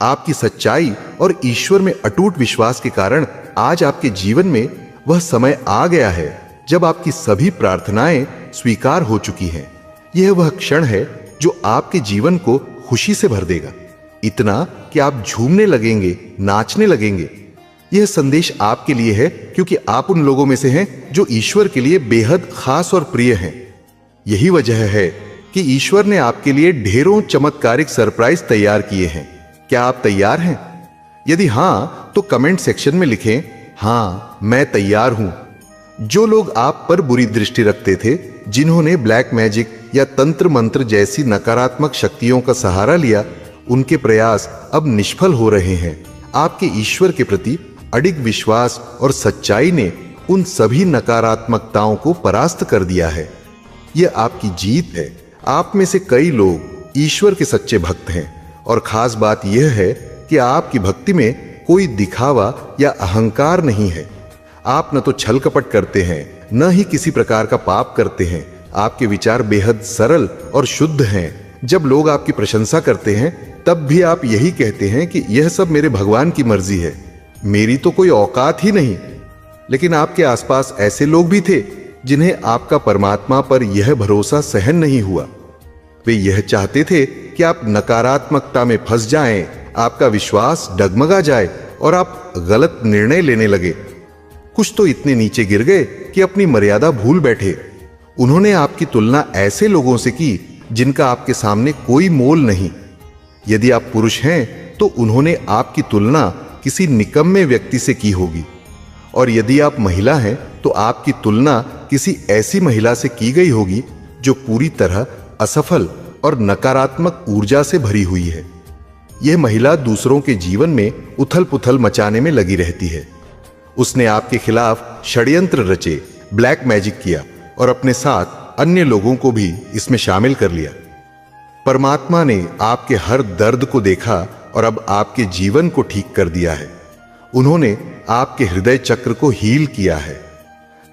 आपकी सच्चाई और ईश्वर में अटूट विश्वास के कारण आज आपके जीवन में वह समय आ गया है जब आपकी सभी प्रार्थनाएं स्वीकार हो चुकी हैं। यह वह क्षण है जो आपके जीवन को खुशी से भर देगा, इतना कि आप झूमने लगेंगे, नाचने लगेंगे। यह संदेश आपके लिए है क्योंकि आप उन लोगों में से हैं जो ईश्वर के लिए बेहद खास और प्रिय हैं। यही वजह है कि ईश्वर ने आपके लिए ढेरों चमत्कारिक सरप्राइज तैयार किए हैं। क्या आप तैयार हैं? यदि हां, तो कमेंट सेक्शन में लिखें, हां मैं तैयार हूं। जो लोग आप पर बुरी दृष्टि रखते थे, जिन्होंने ब्लैक मैजिक या तंत्र मंत्र जैसी नकारात्मक शक्तियों का सहारा लिया, उनके प्रयास अब निष्फल हो रहे हैं। आपके ईश्वर के प्रति अडिग विश्वास और सच्चाई ने उन सभी नकारात्मकताओं को परास्त कर दिया है। यह आपकी जीत है। आप में से कई लोग ईश्वर के सच्चे भक्त हैं और खास बात यह है कि आपकी भक्ति में कोई दिखावा या अहंकार नहीं है। आप न तो छल कपट करते हैं, न ही किसी प्रकार का पाप करते हैं। आपके विचार बेहद सरल और शुद्ध हैं। जब लोग आपकी प्रशंसा करते हैं, तब भी आप यही कहते हैं कि यह सब मेरे भगवान की मर्जी है, मेरी तो कोई औकात ही नहीं। लेकिन आपके आसपास ऐसे लोग भी थे जिन्हें आपका परमात्मा पर यह भरोसा सहन नहीं हुआ। वे यह चाहते थे कि आप नकारात्मकता में फंस जाएं, आपका विश्वास डगमगा जाए और आप गलत निर्णय लेने लगे। कुछ तो इतने नीचे गिर गए कि अपनी मर्यादा भूल बैठे। उन्होंने आपकी तुलना ऐसे लोगों से की जिनका आपके सामने कोई मोल नहीं। यदि आप पुरुष हैं तो उन्होंने आपकी तुलना किसी निकम्मे व्यक्ति से की होगी, और यदि आप महिला हैं तो आपकी तुलना किसी ऐसी महिला से की गई होगी जो पूरी तरह असफल और नकारात्मक ऊर्जा से भरी हुई है। यह महिला दूसरों के जीवन में उथल पुथल मचाने में लगी रहती है। उसने आपके खिलाफ षड्यंत्र रचे, ब्लैक मैजिक किया और अपने साथ अन्य लोगों को भी इसमें शामिल कर लिया। परमात्मा ने आपके हर दर्द को देखा और अब आपके जीवन को ठीक कर दिया है। उन्होंने आपके हृदय चक्र को हील किया है।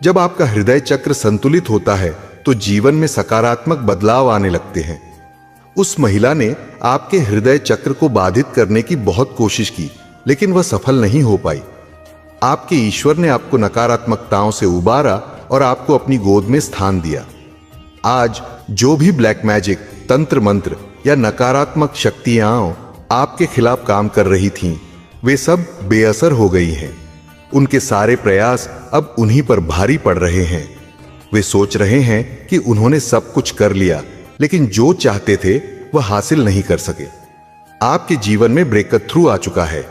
जब आपका हृदय चक्र संतुलित होता है तो जीवन में सकारात्मक बदलाव आने लगते हैं। उस महिला ने आपके हृदय चक्र को बाधित करने की बहुत कोशिश की, लेकिन वह सफल नहीं हो पाई। आपके ईश्वर ने आपको नकारात्मकताओं से उबारा और आपको अपनी गोद में स्थान दिया। आज जो भी ब्लैक मैजिक, तंत्र मंत्र या नकारात्मक शक्तियां आपके खिलाफ काम कर रही थीं, वे सब बेअसर हो गई हैं। उनके सारे प्रयास अब उन्हीं पर भारी पड़ रहे हैं। वे सोच रहे हैं कि उन्होंने सब कुछ कर लिया, लेकिन जो चाहते थे वह हासिल नहीं कर सके। आपके जीवन में ब्रेक थ्रू आ चुका है।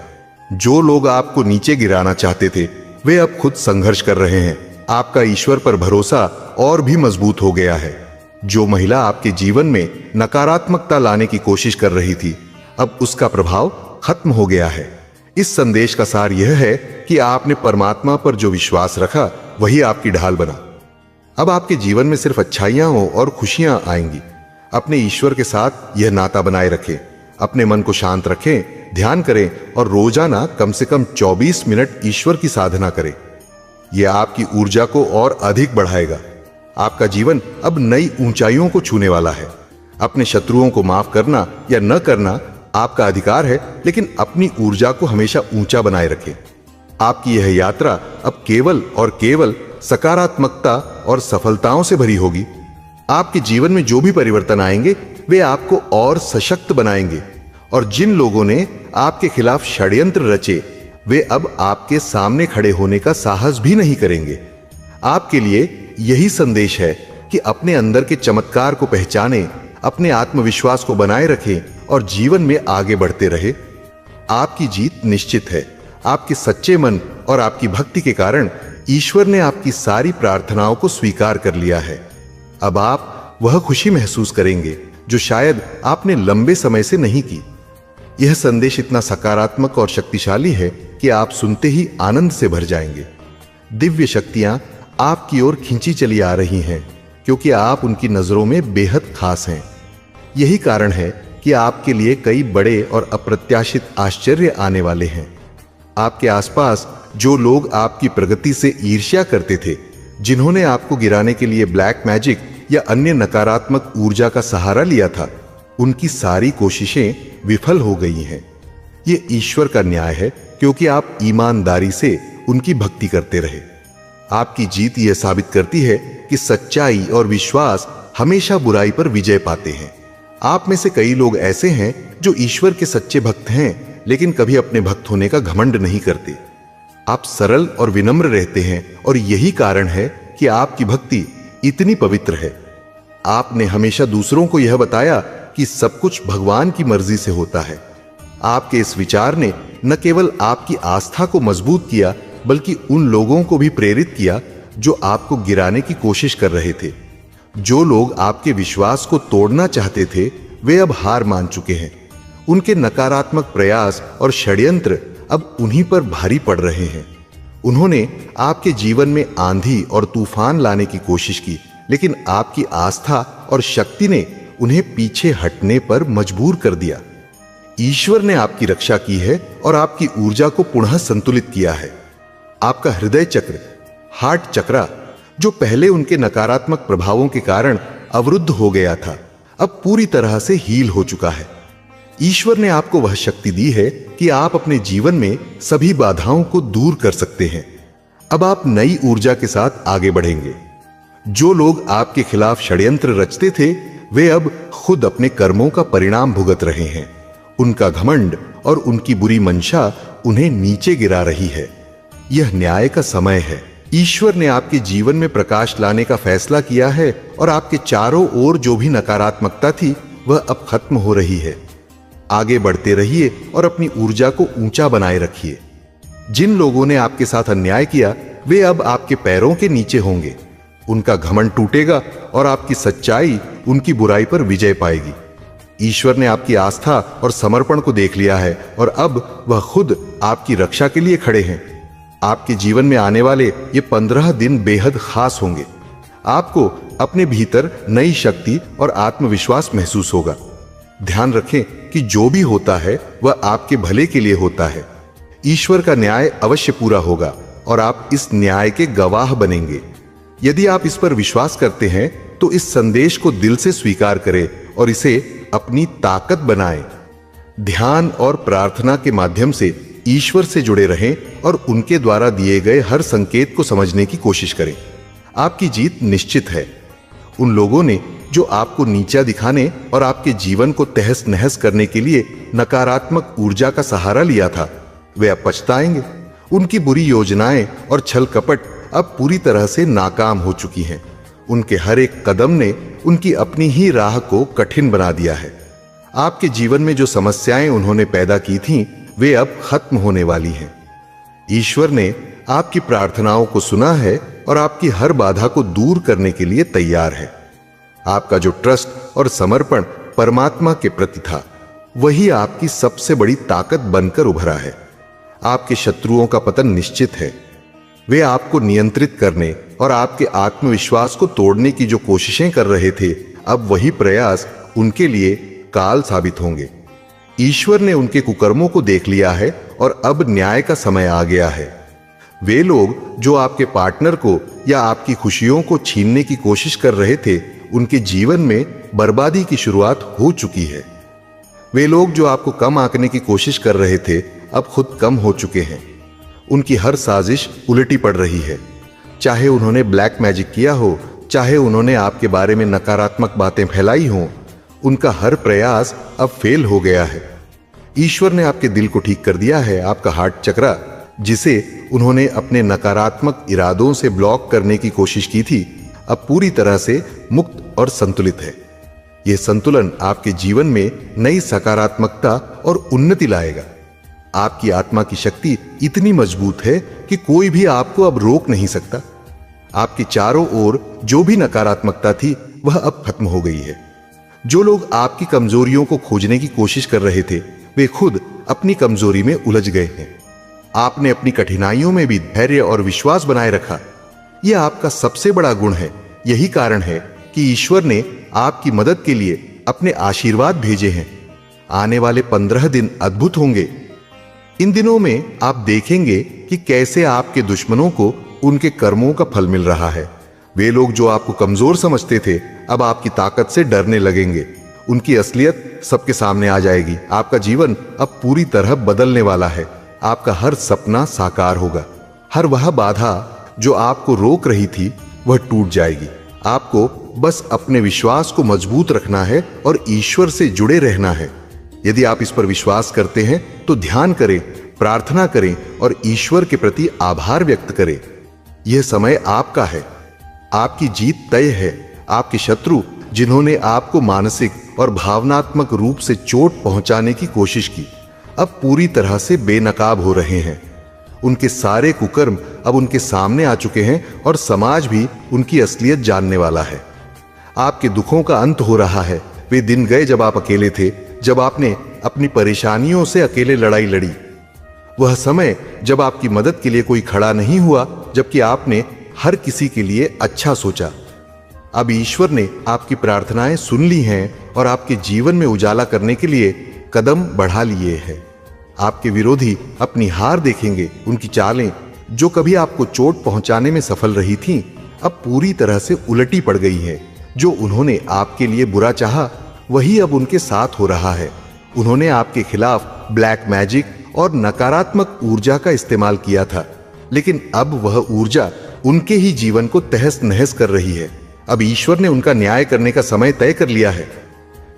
जो लोग आपको नीचे गिराना चाहते थे, वे अब खुद संघर्ष कर रहे हैं। आपका ईश्वर पर भरोसा और भी मजबूत हो गया है। जो महिला आपके जीवन में नकारात्मकता लाने की कोशिश कर रही थी, अब उसका प्रभाव खत्म हो गया है। इस संदेश का सार यह है कि आपने परमात्मा पर जो विश्वास रखा, वही आपकी ढाल बना। अब आपके जीवन में सिर्फ अच्छाइयां और खुशियां आएंगी। अपने ईश्वर के साथ यह नाता बनाए रखें। अपने मन को शांत रखें, ध्यान करें और रोजाना कम से कम 24 मिनट ईश्वर की साधना करें। यह आपकी ऊर्जा को और अधिक बढ़ाएगा। आपका जीवन अब नई ऊंचाइयों को छूने वाला है। अपने शत्रुओं को माफ करना या न करना आपका अधिकार है, लेकिन अपनी ऊर्जा को हमेशा ऊंचा बनाए रखें। आपकी यह यात्रा अब केवल और केवल सकारात्मकता और सफलताओं से भरी होगी। आपके जीवन में जो भी परिवर्तन आएंगे, वे आपको और सशक्त बनाएंगे, और जिन लोगों ने आपके खिलाफ षड्यंत्र रचे, वे अब आपके सामने खड़े होने का साहस भी नहीं करेंगे। आपके लिए यही संदेश है कि अपने अंदर के चमत्कार को पहचानें, अपने आत्मविश्वास को बनाए रखें और जीवन में आगे बढ़ते रहे। आपकी जीत निश्चित है। आपके सच्चे मन और आपकी भक्ति के कारण ईश्वर ने आपकी सारी प्रार्थनाओं को स्वीकार कर लिया है। अब आप वह खुशी महसूस करेंगे जो शायद आपने लंबे समय से नहीं की। यह संदेश इतना सकारात्मक और शक्तिशाली है कि आप सुनते ही आनंद से भर जाएंगे। दिव्य शक्तियां आपकी ओर खींची चली आ रही हैं, क्योंकि आप उनकी नजरों में बेहद खास हैं। यही कारण है कि आपके लिए कई बड़े और अप्रत्याशित आश्चर्य आने वाले हैं। आपके आसपास जो लोग आपकी प्रगति से ईर्ष्या करते थे, जिन्होंने आपको गिराने के लिए ब्लैक मैजिक या अन्य नकारात्मक ऊर्जा का सहारा लिया था, उनकी सारी कोशिशें विफल हो गई हैं। ये ईश्वर का न्याय है, क्योंकि आप ईमानदारी से उनकी भक्ति करते रहे। आपकी जीत यह साबित करती है कि सच्चाई और विश्वास हमेशा बुराई पर विजय पाते हैं। आप में से कई लोग ऐसे हैं जो ईश्वर के सच्चे भक्त हैं, लेकिन कभी अपने भक्त होने का घमंड नहीं करते। आप सरल और विनम्र रहते हैं और यही कारण है कि आपकी भक्ति इतनी पवित्र है। आपने हमेशा दूसरों को यह बताया कि सब कुछ भगवान की मर्जी से होता है। आपके इस विचार ने न केवल आपकी आस्था को मजबूत किया, बल्कि उन लोगों को भी प्रेरित किया जो आपको गिराने की कोशिश कर रहे थे। जो लोग आपके विश्वास को तोड़ना चाहते थे, वे अब हार मान चुके हैं। उनके नकारात्मक प्रयास और षड्यंत्र अब उन्हीं पर भारी पड़ रहे हैं। उन्होंने आपके जीवन में आंधी और तूफान लाने की कोशिश की, लेकिन आपकी आस्था और शक्ति ने उन्हें पीछे हटने पर मजबूर कर दिया। ईश्वर ने आपकी रक्षा की है और आपकी ऊर्जा को पुनः संतुलित किया है। आपका हृदय चक्र, हार्ट चक्रा, जो पहले उनके नकारात्मक प्रभावों के कारण अवरुद्ध हो गया था, अब पूरी तरह से हील हो चुका है। ईश्वर ने आपको वह शक्ति दी है कि आप अपने जीवन में सभी बाधाओं को दूर कर सकते हैं। अब आप नई ऊर्जा के साथ आगे बढ़ेंगे। जो लोग आपके खिलाफ षड्यंत्र रचते थे, वे अब खुद अपने कर्मों का परिणाम भुगत रहे हैं। उनका घमंड और उनकी बुरी मंशा उन्हें नीचे गिरा रही है। यह न्याय का समय है। ईश्वर ने आपके जीवन में प्रकाश लाने का फैसला किया है और आपके चारों ओर जो भी नकारात्मकता थी, वह अब खत्म हो रही है। आगे बढ़ते रहिए और अपनी ऊर्जा को ऊंचा बनाए रखिए। जिन लोगों ने आपके साथ अन्याय किया, वे अब आपके पैरों के नीचे होंगे। उनका घमंड टूटेगा और आपकी सच्चाई उनकी बुराई पर विजय पाएगी। ईश्वर ने आपकी आस्था और समर्पण को देख लिया है और अब वह खुद आपकी रक्षा के लिए खड़े हैं। आपके जीवन में आने वाले ये 15 दिन बेहद खास होंगे। आपको अपने भीतर नई शक्ति और आत्मविश्वास महसूस होगा। ध्यान रखें कि जो भी होता है वह आपके भले के लिए होता है। ईश्वर का न्याय अवश्य पूरा होगा और आप इस न्याय के गवाह बनेंगे। यदि आप इस पर विश्वास करते हैं तो इस संदेश को दिल से स्वीकार करें और इसे अपनी ताकत बनाएं। ध्यान और प्रार्थना के माध्यम से ईश्वर से जुड़े रहें और उनके द्वारा दिए गए हर संकेत को समझने की कोशिश करें। आपकी जीत निश्चित है। उन लोगों ने जो आपको नीचा दिखाने और आपके जीवन को तहस नहस करने के लिए नकारात्मक ऊर्जा का सहारा लिया था, वे अब पछताएंगे। उनकी बुरी योजनाएं और छल कपट अब पूरी तरह से नाकाम हो चुकी हैं। उनके हर एक कदम ने उनकी अपनी ही राह को कठिन बना दिया है। आपके जीवन में जो समस्याएं उन्होंने पैदा की थीं, वे अब खत्म होने वाली हैं। ईश्वर ने आपकी प्रार्थनाओं को सुना है और आपकी हर बाधा को दूर करने के लिए तैयार है। आपका जो ट्रस्ट और समर्पण परमात्मा के प्रति था, वही आपकी सबसे बड़ी ताकत बनकर उभरा है। आपके शत्रुओं का पतन निश्चित है। वे आपको नियंत्रित करने और आपके आत्मविश्वास को तोड़ने की जो कोशिशें कर रहे थे, अब वही प्रयास उनके लिए काल साबित होंगे। ईश्वर ने उनके कुकर्मों को देख लिया है और अब न्याय का समय आ गया है। वे लोग जो आपके पार्टनर को या आपकी खुशियों को छीनने की कोशिश कर रहे थे, उनके जीवन में बर्बादी की शुरुआत हो चुकी है। वे लोग जो आपको कम आंकने की कोशिश कर रहे थे, अब खुद कम हो चुके हैं। उनकी हर साजिश उलटी पड़ रही है। चाहे उन्होंने ब्लैक मैजिक किया हो, चाहे उन्होंने आपके बारे में नकारात्मक बातें फैलाई हों, उनका हर प्रयास अब फेल हो गया है। ईश्वर ने आपके दिल को ठीक कर दिया है। आपका हार्ट चक्रा, जिसे उन्होंने अपने नकारात्मक इरादों से ब्लॉक करने की कोशिश की थी, अब पूरी तरह से मुक्त और संतुलित है। यह संतुलन आपके जीवन में नई सकारात्मकता और उन्नति लाएगा। आपकी आत्मा की शक्ति इतनी मजबूत है कि कोई भी आपको अब रोक नहीं सकता। आपके चारों ओर जो भी नकारात्मकता थी, वह अब खत्म हो गई है। जो लोग आपकी कमजोरियों को खोजने की कोशिश कर रहे थे, वे खुद अपनी कमजोरी में उलझ गए हैं। आपने अपनी कठिनाइयों में भी धैर्य और विश्वास बनाए रखा। यह आपका सबसे बड़ा गुण है। यही कारण है कि ईश्वर ने आपकी मदद के लिए अपने आशीर्वाद भेजे हैं। आने वाले 15 दिन अद्भुत होंगे। इन दिनों में आप देखेंगे कि कैसे आपके दुश्मनों को उनके कर्मों का फल मिल रहा है। वे लोग जो आपको कमजोर समझते थे, अब आपकी ताकत से डरने लगेंगे। उनकी असलियत सबके सामने आ जाएगी। आपका जीवन अब पूरी तरह बदलने वाला है। आपका हर सपना साकार होगा। हर वह बाधा जो आपको रोक रही थी वह टूट जाएगी। आपको बस अपने विश्वास को मजबूत रखना है और ईश्वर से जुड़े रहना है। यदि आप इस पर विश्वास करते हैं तो ध्यान करें, प्रार्थना करें और ईश्वर के प्रति आभार व्यक्त करें। यह समय आपका है। आपकी जीत तय है। आपके शत्रु जिन्होंने आपको मानसिक और भावनात्मक रूप से चोट पहुंचाने की कोशिश की, अब पूरी तरह से बेनकाब हो रहे हैं। उनके सारे कुकर्म अब उनके सामने आ चुके हैं और समाज भी उनकी असलियत जानने वाला है। आपके दुखों का अंत हो रहा है। वे दिन गए जब आप अकेले थे, जब आपने अपनी परेशानियों से अकेले लड़ाई लड़ी। वह समय जब आपकी मदद के लिए कोई खड़ा नहीं हुआ, जबकि आपने हर किसी के लिए अच्छा सोचा। अब ईश्वर ने आपकी प्रार्थनाएं सुन ली हैं और आपके जीवन में उजाला करने के लिए कदम बढ़ा लिए हैं। आपके विरोधी अपनी हार देखेंगे। उनकी चालें जो कभी आपको चोट पहुंचाने में सफल रही थीं, अब पूरी तरह से उलटी पड़ गई हैं। जो उन्होंने आपके लिए बुरा चाहा, वही अब उनके साथ हो रहा है। उन्होंने आपके खिलाफ ब्लैक मैजिक और नकारात्मक ऊर्जा का इस्तेमाल किया था, लेकिन अब वह ऊर्जा उनके ही जीवन को तहस नहस कर रही है। अब ईश्वर ने उनका न्याय करने का समय तय कर लिया है।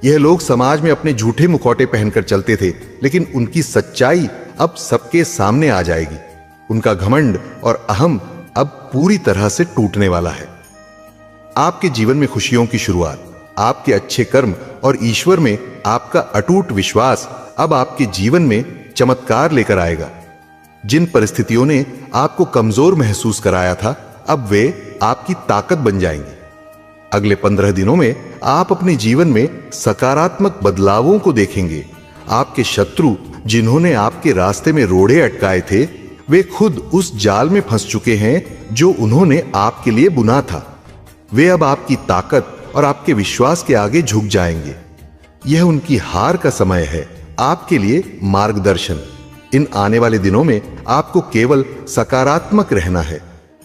यह लोग समाज में अपने झूठे मुखौटे पहनकर चलते थे, लेकिन उनकी सच्चाई अब सबके सामने आ जाएगी। उनका घमंड और अहम अब पूरी तरह से टूटने वाला है। आपके जीवन में खुशियों की शुरुआत, आपके अच्छे कर्म और ईश्वर में आपका अटूट विश्वास अब आपके जीवन में चमत्कार लेकर आएगा। जिन परिस्थितियों ने आपको कमजोर महसूस कराया था, अब वे आपकी ताकत बन जाएंगी। अगले 15 दिनों में आप अपने जीवन में सकारात्मक बदलावों को देखेंगे। आपके शत्रु जिन्होंने आपके रास्ते में रोड़े अटकाए थे, वे खुद उस जाल में फंस चुके हैं जो उन्होंने आपके लिए बुना था। वे अब आपकी ताकत और आपके विश्वास के आगे झुक जाएंगे। यह उनकी हार का समय है। आपके लिए मार्गदर्शन। इन आने वाले दिनों में आपको केवल सकारात्मक रहना है।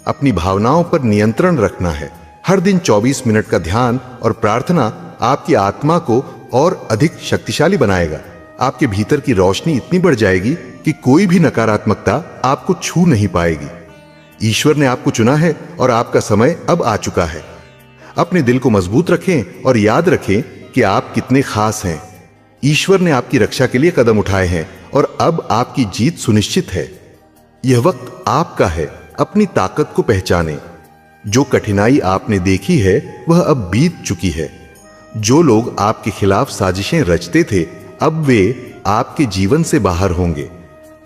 अपनी भावनाओं पर नियंत्रण रखना है। हर दिन 24 मिनट का ध्यान और प्रार्थना आपकी आत्मा को और अधिक शक्तिशाली बनाएगा। आपके भीतर की रोशनी इतनी बढ़ जाएगी कि कोई भी नकारात्मकता आपको छू नहीं पाएगी। ईश्वर ने आपको चुना है और आपका समय अब आ चुका है। अपने दिल को मजबूत रखें और याद रखें कि आप कितने खास हैं। ईश्वर ने आपकी रक्षा के लिए कदम उठाए हैं और अब आपकी जीत सुनिश्चित है। यह वक्त आपका है। अपनी ताकत को पहचानें। जो कठिनाई आपने देखी है वह अब बीत चुकी है। जो लोग आपके खिलाफ साजिशें रचते थे, अब वे आपके जीवन से बाहर होंगे।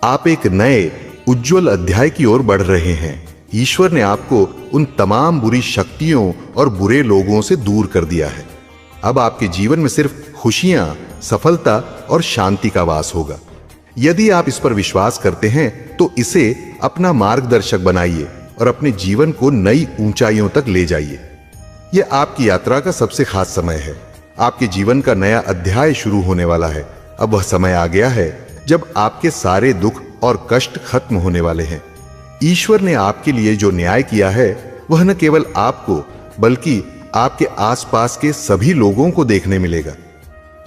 आप एक नए उज्जवल अध्याय की ओर बढ़ रहे हैं। ईश्वर ने आपको उन तमाम बुरी शक्तियों और बुरे लोगों से दूर कर दिया है। अब आपके जीवन में सिर्फ खुशियां, सफलता और शांति का वास होगा। यदि आप इस पर विश्वास करते हैं तो इसे अपना मार्गदर्शक बनाइए और अपने जीवन को नई ऊंचाइयों तक ले जाइए। यह आपकी यात्रा का सबसे खास समय है। आपके जीवन का नया अध्याय शुरू होने वाला है। अब वह समय आ गया है जब आपके सारे दुख और कष्ट खत्म होने वाले हैं। ईश्वर ने आपके लिए जो न्याय किया है वह न केवल आपको बल्कि आपके आसपास के सभी लोगों को देखने मिलेगा।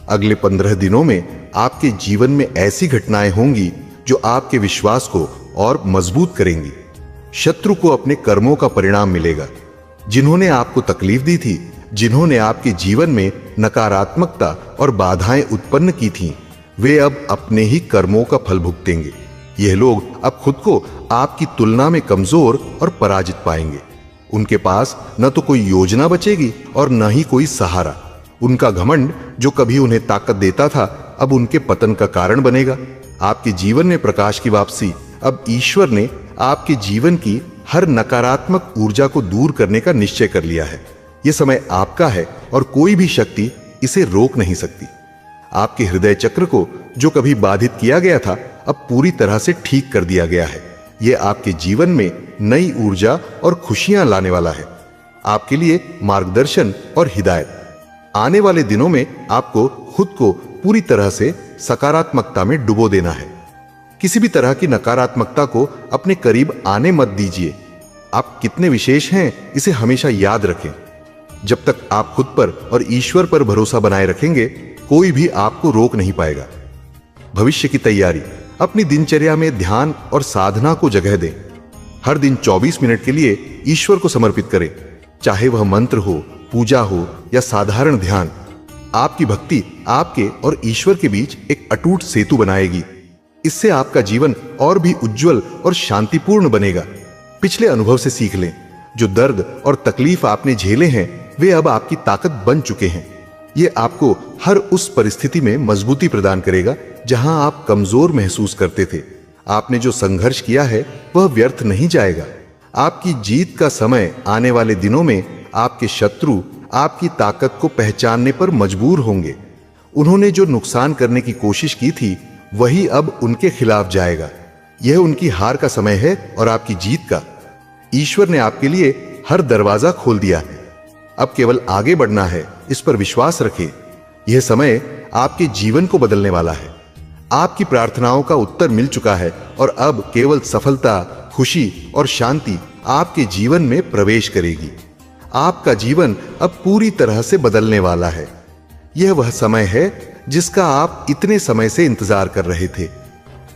अगले 15 दिनों में आपके जीवन में ऐसी घटनाएं होंगी जो आपके विश्वास को और मजबूत करेंगी। शत्रु को अपने कर्मों का परिणाम मिलेगा। जिन्होंने आपको तकलीफ दी थी, जिन्होंने आपके जीवन में नकारात्मकता और बाधाएं उत्पन्न की थीं, वे अब अपने ही कर्मों का फल भुगतेंगे। यह लोग अब खुद को आपकी तुलना में कमजोर और पराजित पाएंगे। उनके पास न तो कोई योजना बचेगी और न ही कोई सहारा। उनका घमंड जो कभी उन्हें ताकत देता था, अब उनके पतन का कारण बनेगा। आपके जीवन में प्रकाश की वापसी। अब ईश्वर ने आपके जीवन की हर नकारात्मक ऊर्जा को दूर करने का निश्चय कर लिया है। यह समय आपका है और कोई भी शक्ति इसे रोक नहीं सकती। आपके हृदय चक्र को जो कभी बाधित किया गया था, अब पूरी तरह से ठीक कर दिया गया है। यह आपके जीवन में नई ऊर्जा और खुशियां लाने वाला है। आपके लिए मार्गदर्शन और हिदायत। आने वाले दिनों में आपको खुद को पूरी तरह से सकारात्मकता में डुबो देना है। किसी भी तरह की नकारात्मकता को अपने करीब आने मत दीजिए। आप कितने विशेष हैं, इसे हमेशा याद रखें। जब तक आप खुद पर और ईश्वर पर भरोसा बनाए रखेंगे, कोई भी आपको रोक नहीं पाएगा। भविष्य की तैयारी। अपनी दिनचर्या में ध्यान और साधना को जगह दें। हर दिन 24 मिनट के लिए ईश्वर को समर्पित करें, चाहे वह मंत्र हो, पूजा हो या साधारण ध्यान। आपकी भक्ति आपके और ईश्वर के बीच एक अटूट सेतु बनाएगी। इससे आपका जीवन और भी उज्जवल और शांतिपूर्ण बनेगा। पिछले अनुभव से सीख लें। जो दर्द और तकलीफ आपने झेले हैं वे अब आपकी ताकत बन चुके हैं। ये आपको हर उस परिस्थिति में मजबूती प्रदान करेगा जहां आप कमजोर महसूस करते थे। आपने जो संघर्ष किया है वह व्यर्थ नहीं जाएगा। आपकी जीत का समय आने वाले दिनों में आपके शत्रु आपकी ताकत को पहचानने पर मजबूर होंगे। उन्होंने जो नुकसान करने की कोशिश की थी वही अब उनके खिलाफ जाएगा। यह उनकी हार का समय है और आपकी जीत का। ईश्वर ने आपके लिए हर दरवाजा खोल दिया है। अब केवल आगे बढ़ना है, इस पर विश्वास रखें। यह समय आपके जीवन को बदलने वाला है। आपकी प्रार्थनाओं का उत्तर मिल चुका है और अब केवल सफलता, खुशी और शांति आपके जीवन में प्रवेश करेगी। आपका जीवन अब पूरी तरह से बदलने वाला है। यह वह समय है जिसका आप इतने समय से इंतजार कर रहे थे।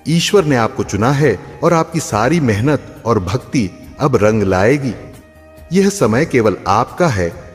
ईश्वर ने आपको चुना है और आपकी सारी मेहनत और भक्ति अब रंग लाएगी। यह समय केवल आपका है